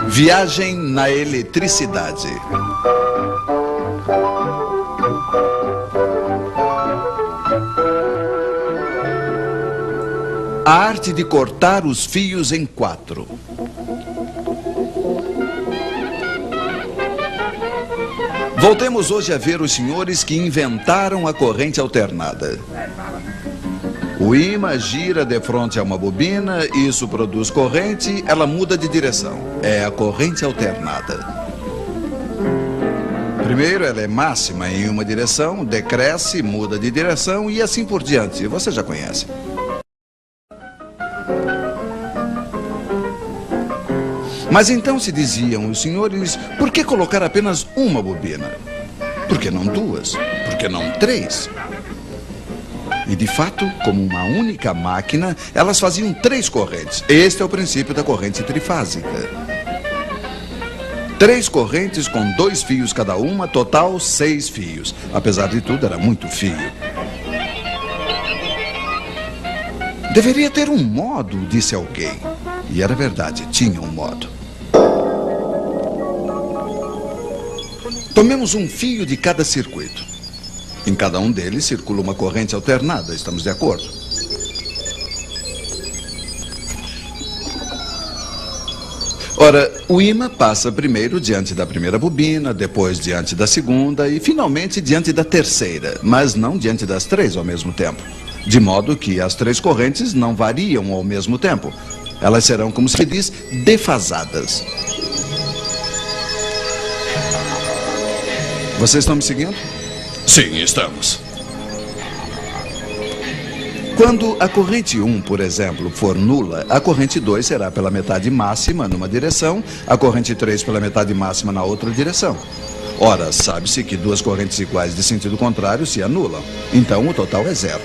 Viagem na eletricidade. A arte de cortar os fios em 4. Voltemos hoje a ver os senhores que inventaram a corrente alternada. O ímã gira de frente a uma bobina, isso produz corrente, ela muda de direção. É a corrente alternada. Primeiro, ela é máxima em uma direção, decresce, muda de direção e assim por diante. Você já conhece. Mas então se diziam os senhores, por que colocar apenas uma bobina? Por que não 2? Por que não 3? E de fato, como uma única máquina, elas faziam 3 correntes. Este é o princípio da corrente trifásica. 3 correntes com 2 fios cada uma, total 6 fios. Apesar de tudo, era muito fio. Deveria ter um modo, disse alguém. E era verdade, tinha um modo. Tomemos um fio de cada circuito. Em cada um deles circula uma corrente alternada, estamos de acordo? Ora, o ímã passa primeiro diante da primeira bobina, depois diante da segunda e finalmente diante da terceira, mas não diante das 3 ao mesmo tempo. De modo que as 3 correntes não variam ao mesmo tempo. Elas serão, como se diz, defasadas. Vocês estão me seguindo? Sim, estamos. Quando a corrente 1, por exemplo, for nula, a corrente 2 será pela metade máxima numa direção, a corrente 3 pela metade máxima na outra direção. Ora, sabe-se que 2 correntes iguais de sentido contrário se anulam. Então, o total é 0.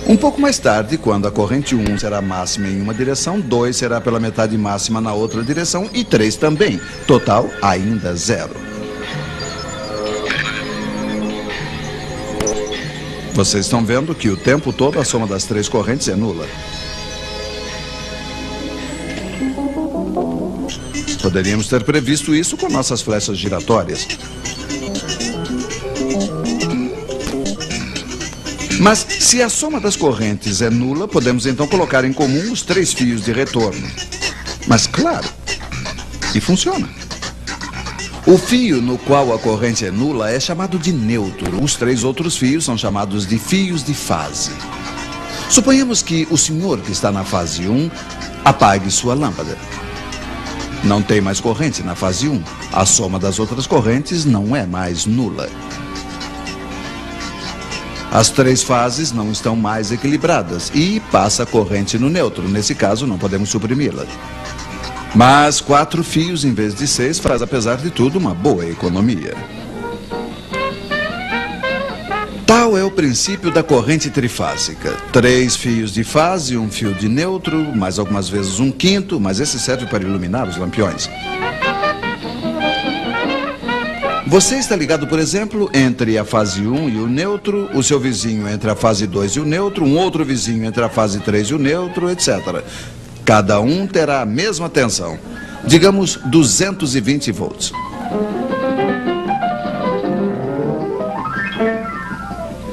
Um pouco mais tarde, quando a corrente 1 será máxima em uma direção, 2 será pela metade máxima na outra direção e 3 também. Total, ainda 0. Vocês estão vendo que o tempo todo a soma das 3 correntes é nula. Poderíamos ter previsto isso com nossas flechas giratórias. Mas se a soma das correntes é nula, podemos então colocar em comum os 3 fios de retorno. Mas claro, e funciona. O fio no qual a corrente é nula é chamado de neutro. Os 3 outros fios são chamados de fios de fase. Suponhamos que o senhor que está na fase 1 apague sua lâmpada. Não tem mais corrente na fase 1. A soma das outras correntes não é mais nula. As 3 fases não estão mais equilibradas e passa a corrente no neutro. Nesse caso, não podemos suprimi-la. Mas 4 fios em vez de 6 faz, apesar de tudo, uma boa economia. Tal é o princípio da corrente trifásica. 3 fios de fase, 1 fio de neutro, mais algumas vezes 1/5, mas esse serve para iluminar os lampiões. Você está ligado, por exemplo, entre a fase 1 e o neutro, o seu vizinho entre a fase 2 e o neutro, um outro vizinho entre a fase 3 e o neutro, etc. Cada um terá a mesma tensão, digamos 220 volts.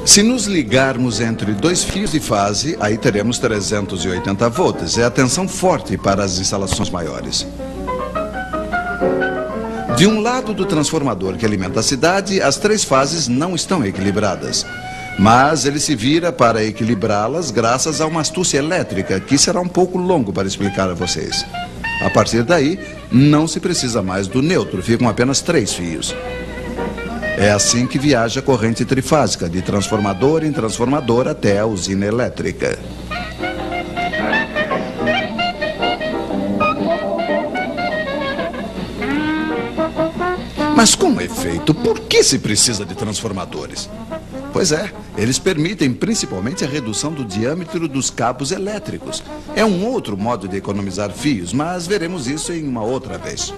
Se nos ligarmos entre 2 fios de fase, aí teremos 380 volts. É a tensão forte para as instalações maiores. De um lado do transformador que alimenta a cidade, as 3 fases não estão equilibradas. Mas ele se vira para equilibrá-las graças a uma astúcia elétrica, que será um pouco longo para explicar a vocês. A partir daí, não se precisa mais do neutro, ficam apenas 3 fios. É assim que viaja a corrente trifásica, de transformador em transformador até a usina elétrica. Mas com efeito, por que se precisa de transformadores? Pois é, eles permitem principalmente a redução do diâmetro dos cabos elétricos. É um outro modo de economizar fios, mas veremos isso em uma outra vez.